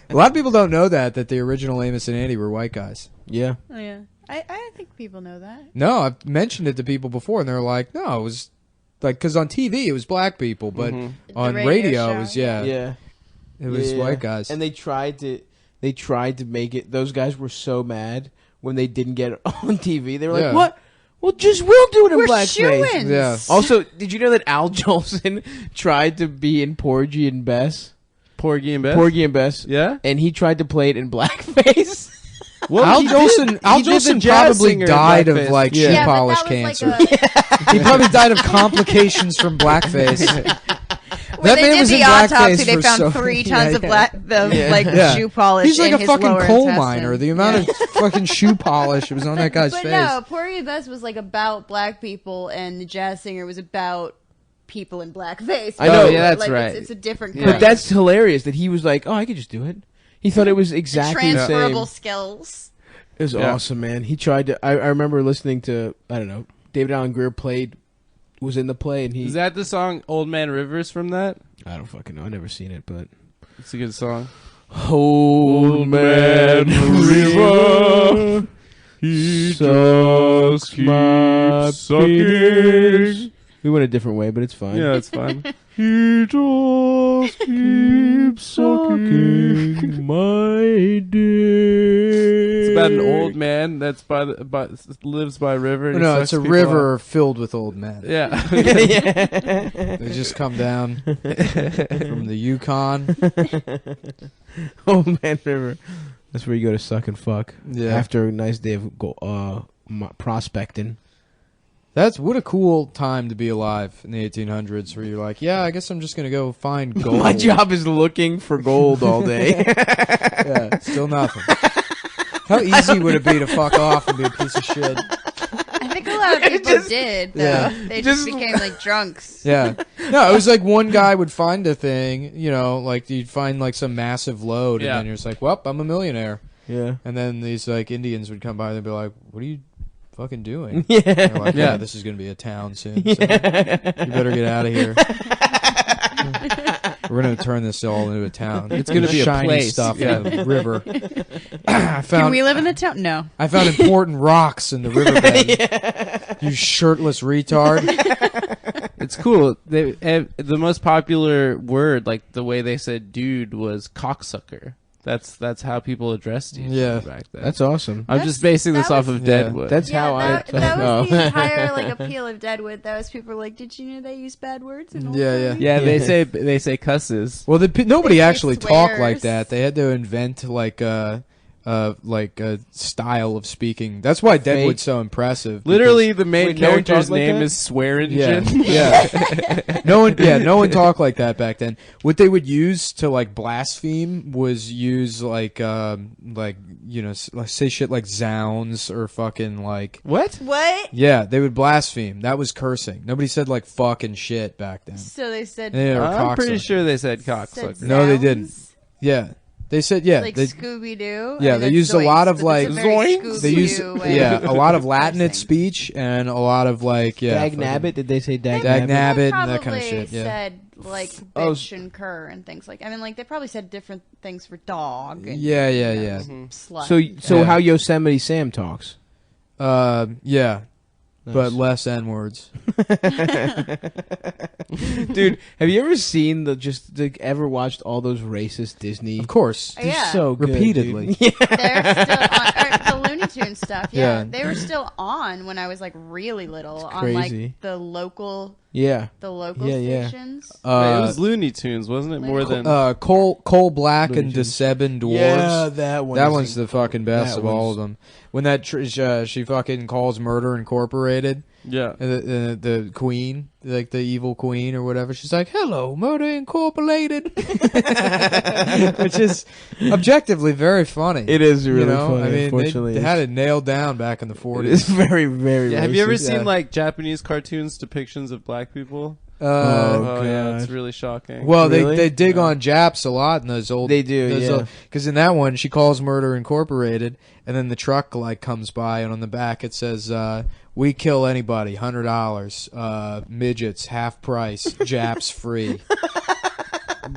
A lot of people don't know that the original Amos and Andy were white guys. Yeah. Oh, yeah. I think people know that. No, I've mentioned it to people before, and they're like, no, it was like, because on TV it was black people, but on The radio, radio it was, show, Yeah. it was white guys. And they tried to make it. Those guys were so mad when they didn't get it on TV. They were like, Yeah. "What? We'll do it in We're blackface." shoo-ins. Yeah. Also, did you know that Al Jolson tried to be in Porgy and Bess? Porgy and Bess. Porgy and Bess. Yeah. And he tried to play it in blackface. Well, Al he Jolson, did- Al he did the Jolson jazz probably singer in died of blackface. like Yeah. shoe Yeah, but polish that was cancer. like He probably died of complications from blackface. when That they man did was the in blackface autopsy, they for found so- 3 tons of Yeah. like Yeah. shoe polish. He's like in a his fucking lower coal intestine. miner. The amount of fucking shoe polish that was on that guy's But face. no, Porgy and Bess was like about black people, and the jazz singer was about people in blackface. I know, But, yeah, that's like, right. It's a different Yeah. kind But that's hilarious that he was like, "Oh, I could just do it." He thought it was of exactly the same. transferable skills. It was Yeah. awesome, man. He tried to. I remember listening to, I don't know, David Allen Greer was in the play, and he. Is that the song "Old Man Rivers" from that? I don't fucking know. I've never seen it, but. It's a good song. Old Man River, he just my sucking. We went a different way, but it's fine. Yeah, it's fun. He just keeps sucking my dick. It's about an old man that's lives by a river. And he No, sucks it's a people river off. filled with old men. Yeah. They just come down from the Yukon. Old Man River. That's where you go to suck and fuck. Yeah. After a nice day of prospecting. That's what a cool time to be alive in the 1800s, where you're like, yeah, I guess I'm just gonna go find gold. My job is looking for gold all day. Yeah, still nothing. How easy would it be to fuck off and be a piece of shit? I think a lot of people did, though. Yeah. They just became like drunks. Yeah. No, it was like one guy would find a thing, like you'd find like some massive load, Yeah. and then you're just like, well, I'm a millionaire. Yeah. And then these like Indians would come by and they'd be like, what are you fucking doing? Yeah. And they're like, yeah, Yeah. this is going to be a town soon. So you better get out of here. We're going to turn this all into a town. It's gonna be a shiny place. stuff Yeah. in the river. I Can found we live in the town? No. I found important rocks in the riverbed. You shirtless retard. It's cool. The most popular word, like the way they said "dude," was cocksucker. That's how people addressed each Yeah. other back then. That's awesome. I'm That's- just basing this that off was- of Yeah. Deadwood. That's how that, I. that was no. the entire like appeal of Deadwood. That was people were like, did you know they use bad words? In old Yeah, yeah. movies?" yeah, they say cusses. Well, nobody They say actually talked like swears. that. They had to invent like style of speaking. That's why Deadwood's so impressive. Literally, the main Wait, no one character's talked like name that? is Swear Yeah, Engine. yeah. No one talked like that back then. What they would use to like blaspheme was use like say shit like zounds or fucking like What? What? yeah, they would blaspheme. That was cursing. Nobody said like fuck and shit back then. So they said. Yeah, or I'm pretty cocksucker. sure they said said cocksucker. No, they sounds, didn't. Yeah, they said yeah. Like they, Scooby Doo. Yeah, they used a lot of, like, zoinks. they used a lot of Latinate cursing. speech and a lot of like Dag nabbit? Did they say dag Dag nabbit? nabbit They and that kind of probably shit. Yeah. said like Oh, bitch and cur and things like. I mean, like they probably said different things for dog. And, Yeah, yeah, you know, yeah. Slut. So Yeah. how Yosemite Sam talks? Yeah, Nice. but less N words. Dude, have you ever seen ever watched all those racist Disney? Of course. Oh, yeah. So good, Repeatedly. dude. They're still on the Looney Tunes stuff. Yeah. Yeah. They were still on when I was like really little on crazy. like the local Yeah. Yeah. stations. Wait, it was Looney Tunes, wasn't it? More than Coal Black Looney and Tunes. DeSeven Dwarves. Yeah, that one. That one's the fucking best that of all one's- of them. When that she fucking calls Murder Incorporated, yeah. and the queen, like the evil queen or whatever, she's like, "Hello, Murder Incorporated," which is objectively very funny. It is really you know? funny. I mean, Unfortunately, they had it nailed down back in the It 40s. is very, very. Yeah, have you ever racist. seen Yeah. like Japanese cartoons depictions of black people? Oh, yeah, God. it's really shocking. Well, Really? they dig on Japs a lot in those old. They do, yeah. Because in that one, she calls Murder Incorporated, and then the truck like comes by, and on the back it says, "We kill anybody, $100. Midgets half price, Japs free."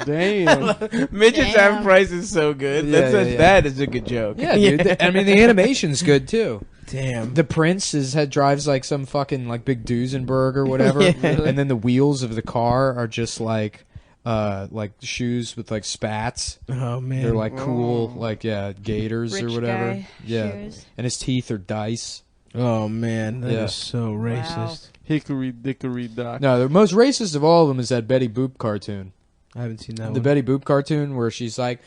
Damn. Midgets Damn. Half Price is so good. Yeah, That's yeah. That is a good joke. Yeah, dude. I mean, the animation's good too. Damn. The Prince drives like some fucking like big Duesenberg or whatever, Yeah. and then the wheels of the car are just like shoes with like spats. Oh man. They're like cool, like gators or Rich whatever. guy Yeah, shoes. and his teeth are dice. Oh man, that is Yeah. so racist. Hickory dickory dock. No, the most racist of all of them is that Betty Boop cartoon. I haven't seen that The one. Betty Boop cartoon where she's like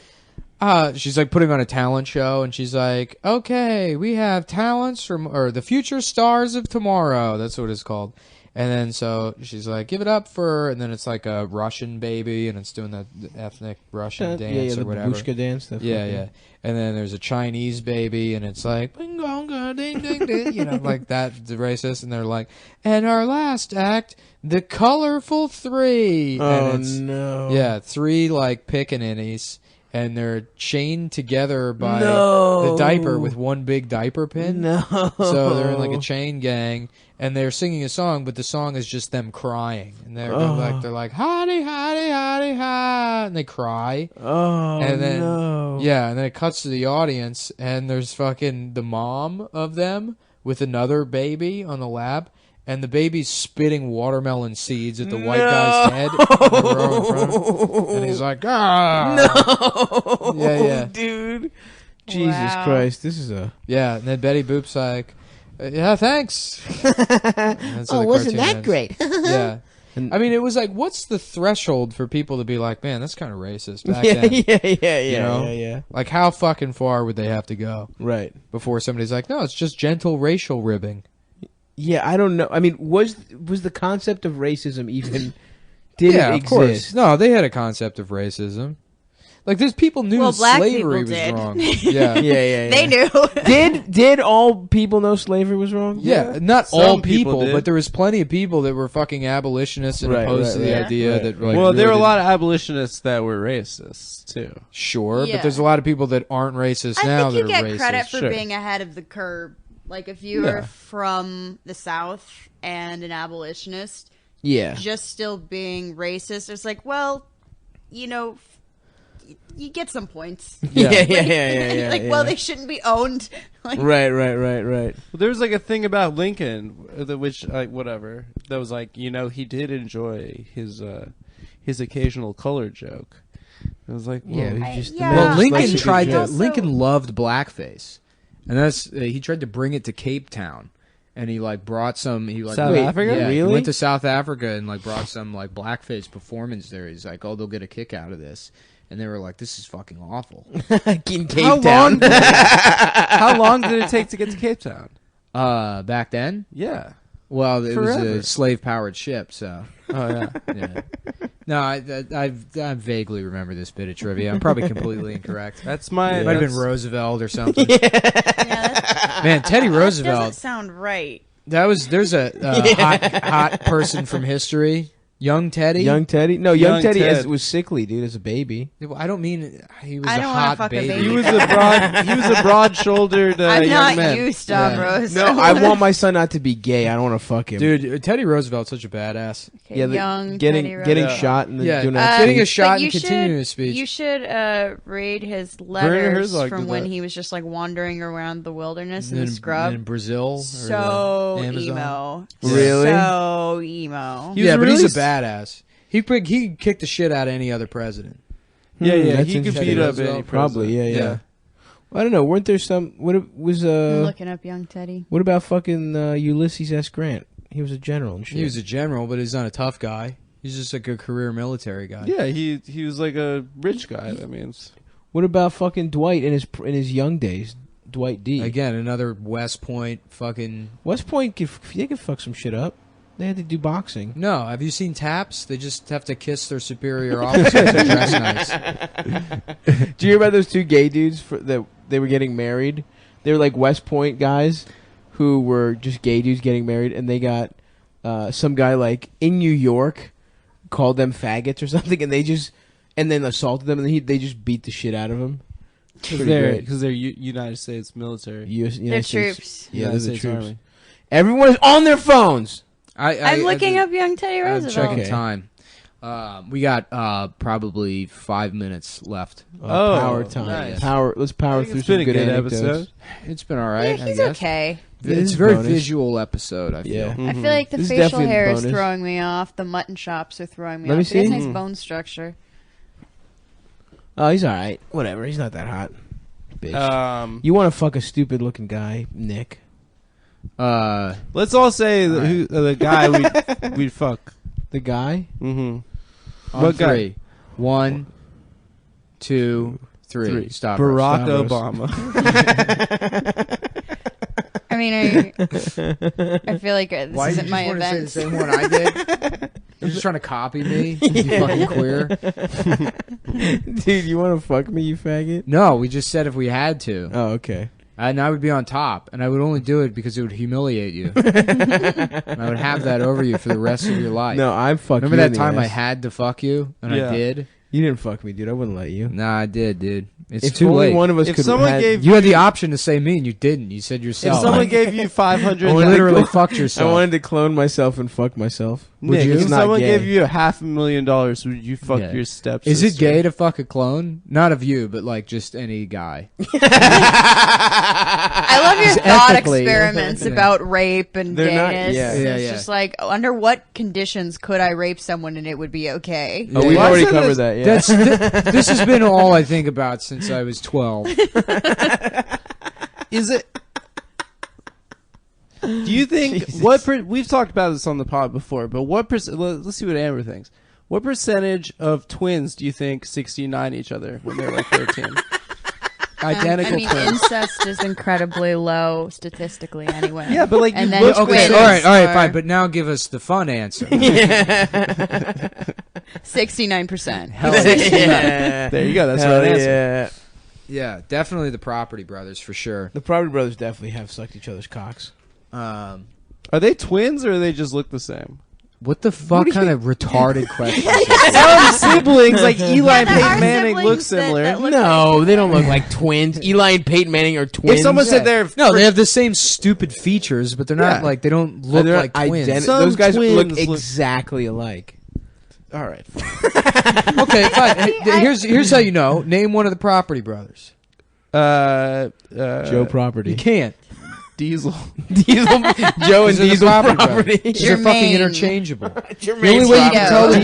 putting on a talent show, and she's like, "Okay, we have talents or the future stars of tomorrow." That's what it's called. And then so she's like, "Give it up for," and then it's like a Russian baby, and it's doing that ethnic Russian dance the or whatever. babushka dance. Stuff Yeah, like yeah. that. And then there's a Chinese baby, and it's like, "Bing gong ding ding ding," you know, like that, the racist. And they're like, "And our last act, the colorful three." Oh and it's, no. yeah, three like pickaninnies, and they're chained together by No. the diaper with one big diaper pin. No. So they're in like a chain gang, and they're singing a song, but the song is just them crying, and they're like hotty hotty hotty ha, and they cry. Oh And then- no. Yeah, and then it cuts to the audience, and there's fucking the mom of them with another baby on the lap, and the baby's spitting watermelon seeds at the white guy's head in the row in front of him. And he's like, "Ah!" No. Yeah, yeah. Dude. Jesus Wow. Christ, this is a. Yeah, and then Betty Boop's like, "Yeah, thanks." And so the cartoon ends. Yeah. And- I mean, it was like, what's the threshold for people to be like, man, that's kind of racist back Yeah, then? yeah, know? yeah. Like, how fucking far would they have to go Right. before somebody's like, no, it's just gentle racial ribbing? Yeah, I don't know. I mean, was the concept of racism even did Yeah, it of exist? course. No, they had a concept of racism. Like, there's people knew Well, black slavery people was did. wrong. Yeah. Yeah. They knew. Did all people know slavery was wrong? Yeah, not Some all people people, did. but there was plenty of people that were fucking abolitionists and Right, opposed right, to the right. idea Right. that, like, well, there were really a lot of abolitionists that were racist too. Sure, Yeah. but there's a lot of people that aren't racist now I think that you are get racist. credit for Sure. being ahead of the curve. Like if you Yeah. were from the South and an abolitionist, Yeah. just still being racist, it's like, well, you know, you get some points. Yeah. Yeah. Yeah. Like, well, they shouldn't be owned. Like, Right. Well, there was like a thing about Lincoln, which like whatever that was like he did enjoy his occasional color joke. It was like Yeah. well, He's just yeah. Well, I Lincoln think tried he to. also- Lincoln loved blackface, and that's he tried to bring it to Cape Town, and he like brought some. He like South Wait, Africa? Yeah, he Really? went to South Africa and like brought some like blackface performance there. He's like, oh, they'll get a kick out of this. and they were like, "This is fucking awful." In Cape Town. How long did it take to get to Cape Town? Back then, Yeah. well, it was Forever. a slave-powered ship, so. Oh yeah. Yeah. No, I vaguely remember this bit of trivia. I'm probably completely incorrect. That's my. It might have been that's- Roosevelt or something. Yeah, that Man, Teddy doesn't Roosevelt. sound right. There's a hot person from history. Young Teddy. Young Teddy? No, Young Young Teddy Ted. was sickly, dude, as a baby. I don't mean he was I a don't wanna hot fuck a baby. baby. He was a broad-shouldered I'm young not man. you, Stavros. No, I want my son not to be gay. I don't want to fuck him. Dude, Teddy Roosevelt's such a badass. Okay, yeah, young getting Teddy getting Roosevelt. shot and then Yeah, doing that getting a speech. shot But and continuing his speech. You should read his Werner letters Herzog from did when that. he was just like wandering around the wilderness in the scrub. in Brazil. or So the Amazon. emo. Really? So emo. He was Yeah, but he's really a badass. He kicked the shit out of any other president. Yeah, yeah. That's He could interesting. beat up Roosevelt, any Probably, president. yeah. Well, I don't know. Weren't there some? Was I'm looking up young Teddy. What about fucking Ulysses S. Grant? He was a general and shit. He was a general, but he's not a tough guy. He's just like a career military guy. Yeah, he was like a rich guy. That means. What about fucking Dwight in his young days? Dwight D. Again, another West Point fucking. West Point, they could fuck some shit up. They had to do boxing. No, have you seen Taps? They just have to kiss their superior officers and dress nice. Do you hear about those two gay dudes that they were getting married? They were like West Point guys who were just gay dudes getting married, and they got some guy like in New York called them faggots or something, and then assaulted them, and they just beat the shit out of them. Because they're United States military. They're troops. Yeah, United those are States troops. Army. Everyone is on their phones. I'm looking up young Teddy I'm Roosevelt. checking Okay. time. We got probably 5 minutes left. Oh, Power time. nice. Let's power through It's some been a good good anecdotes. episode. It's been all Yeah, right. I he's guess. okay. This It's is a very bonus. visual episode. I feel. Yeah. I feel like the This is facial definitely a hair is bonus. throwing me off. The mutton chops are throwing me Let me off. He has see. nice bone structure. Oh, he's all right. Whatever. He's not that hot. Bitch. You want to fuck a stupid looking guy, Nick? Let's all say the guy we'd fuck. The guy? Mm-hmm. On What guy? 3. 1, 2, 3. Stop. Barack Stavros. Obama. I mean, I feel like this Why isn't you my just want to event. say the same one I did? You're just trying to copy me, you fucking queer. Dude, you want to fuck me, you faggot? No, we just said if we had to, Oh, okay. and I would be on top, and I would only do it because it would humiliate you. And I would have that over you for the rest of your life. No, I'm fucking. Remember that time I had to fuck you, and Yeah. I did? You didn't fuck me, dude. I wouldn't let you. Nah, I did, dude. It's If too only late. one of us If could. someone had, gave You had the option to say me, and you didn't. You said If yourself. someone gave you you 500, literally fucked I yourself. wanted to clone myself and fuck myself. Nick, you? if It's not someone gay. gave you $500,000, would you fuck Yeah. your stepsister? Is it gay to fuck a clone? Not of you, but like just any guy. I love your Just thought ethically. experiments Yeah. about rape and They're not- gayness. yeah. Yeah, It's yeah. just like, under what conditions could I rape someone and it would be okay? Oh, we've Yeah. already Why covered is that. Yeah. This has been all I think about since I was 12. Is it? Do you think we've talked about this on the pod before? But what percent? Let's see what Amber thinks. What percentage of twins do you think 69 each other when they're like 13? Identical I mean, twins. incest is incredibly low statistically anyway. Yeah, but like And you then look twins Okay, all right, are fine. But now give us the fun answer. 69%. Yeah. There you go. That's Hell right answer. yeah. Yeah, definitely the Property Brothers for sure. The Property Brothers definitely have sucked each other's cocks. Are they twins or they just look the same? What the fuck do you kind of retarded question? Some siblings like Eli and there Peyton are Manning look siblings that similar. look No, they don't look like twins. Eli and Peyton Manning are twins. If someone said they're No, they have the same stupid features, but they're not Yeah. like they don't look They're like twins. Some those guys look twins look- exactly alike. all right. Okay, fine. Hey, here's how you know. Name one of the Property Brothers. Joe Property. You can't. Diesel. Diesel, Joe and These are the Diesel Property Property. These are fucking Jermaine. interchangeable. Jermaine's The only way you can Property. tell them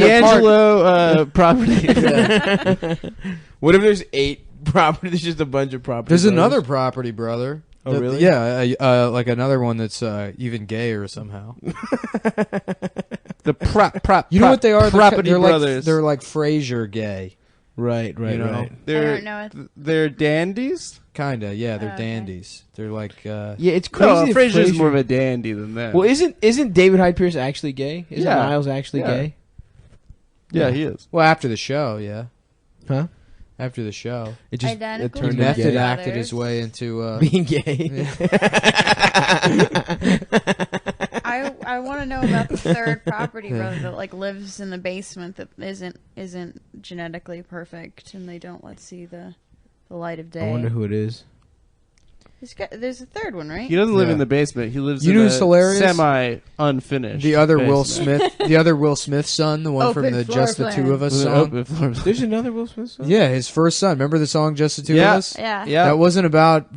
apart. D'Angelo Property. What if there's 8 property? There's just a bunch of property. There's brothers. another Property Brother. Oh, really? Yeah, like another one that's even gayer somehow. The prop. You know what they are? Property They're Brothers. like Frasier gay. Right. You know? Right. They're don't know it. they're dandies. Kinda, yeah. They're Okay. dandies. They're like, Yeah, it's crazy. No, that Frasier's Frasier- more of a dandy than that. Well, isn't David Hyde Pierce actually gay? Isn't Yeah. Niles actually Yeah. gay? yeah, he is. well, after the show, yeah. Huh? After the show, It just Identical it he turned twin him method gay. acted his way into. Being gay. I want to know about the third property brother that like lives in the basement that isn't genetically perfect and they don't let see the light of day. I wonder who it is. There's a third one, right? He doesn't live Yeah. in the basement. He lives You in know a who's hilarious? semi-unfinished. The other Will basement. Smith, the other Will Smith son, the one from Open the floor Just the plan. Two of Us With an song. open floor. There's another Will Smith song? Yeah, his first son. Remember the song Just the Two Yeah. of Us? Yeah. Yeah, That wasn't about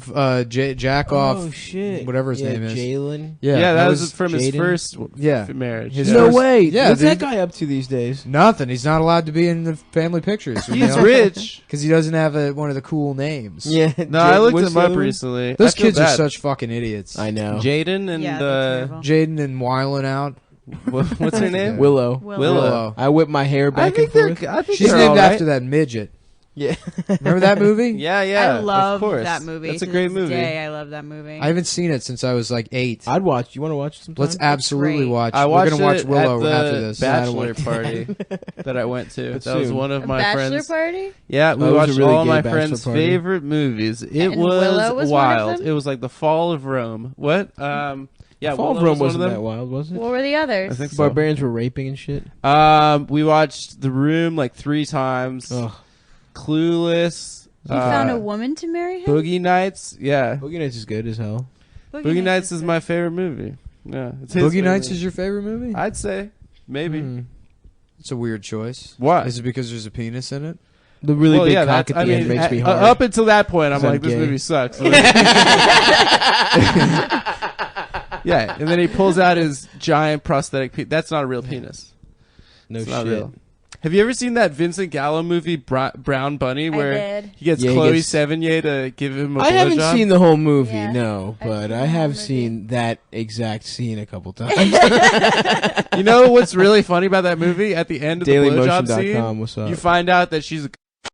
jack off. Oh shit! whatever his name is. Jalen. yeah, that was from his Jaden. first Yeah. marriage. His yeah. No first- way. yeah, What's dude. that guy up to these days? Nothing. He's not allowed to be in the family pictures. He's rich. because he doesn't have one of the cool names. Yeah. No, I looked him up recently. Those I feel kids are bad. such fucking idiots. I know. Jaden and Yeah, they're terrible. Jaden and Wiling out. what's her name? Willow. Willow. I whip my hair I back think and forth. they're. I think She's they're named all right. after that midget. Yeah. Remember that movie? Yeah, yeah. I love of course. that movie. That's a To great this movie. Day, I love that movie. I haven't seen it since I was like 8. I'd watch. You want to watch it sometime? Let's absolutely great. watch. I We're watched gonna watch it Willow at the after this. bachelor party that I went to. But That was soon. one of a my bachelor friends. party? Yeah, we Oh, it was a watched really all gay my bachelor friends' party. favorite movies. It And Willow was one of wild. them? It was like the fall of Rome. What? Yeah, Fall of Willow Rome was one wasn't of that them. wild, was it? What were the others? I think so. Barbarians were raping and shit. We watched The Room like 3 times. Ugh. Clueless. He found a woman to marry him? Boogie Nights. Yeah, Boogie Nights is good as hell. Boogie Nights is my favorite movie. Yeah, it's his Boogie Nights favorite. is your favorite movie? I'd say maybe. Hmm. It's a weird choice. Why? Is it because there's a penis in it? The really Well, big yeah, cock that's- at the end makes me hard. Up until that point, I'm 'Cause I'm like, this gay. movie sucks. Yeah, and then he pulls out his giant prosthetic penis. That's not a real penis. no It's shit. not real. Have you ever seen that Vincent Gallo movie, Brown Bunny, where did. he gets Yeah, he Chloe gets- Sevigny to give him a I haven't blowjob? seen the whole movie, Yeah, no, I've but seen I the have whole movie. seen that exact scene a couple times. You know what's really funny about that movie? At the end of the blowjob DailyMotion.com, scene, what's up? you find out that she's a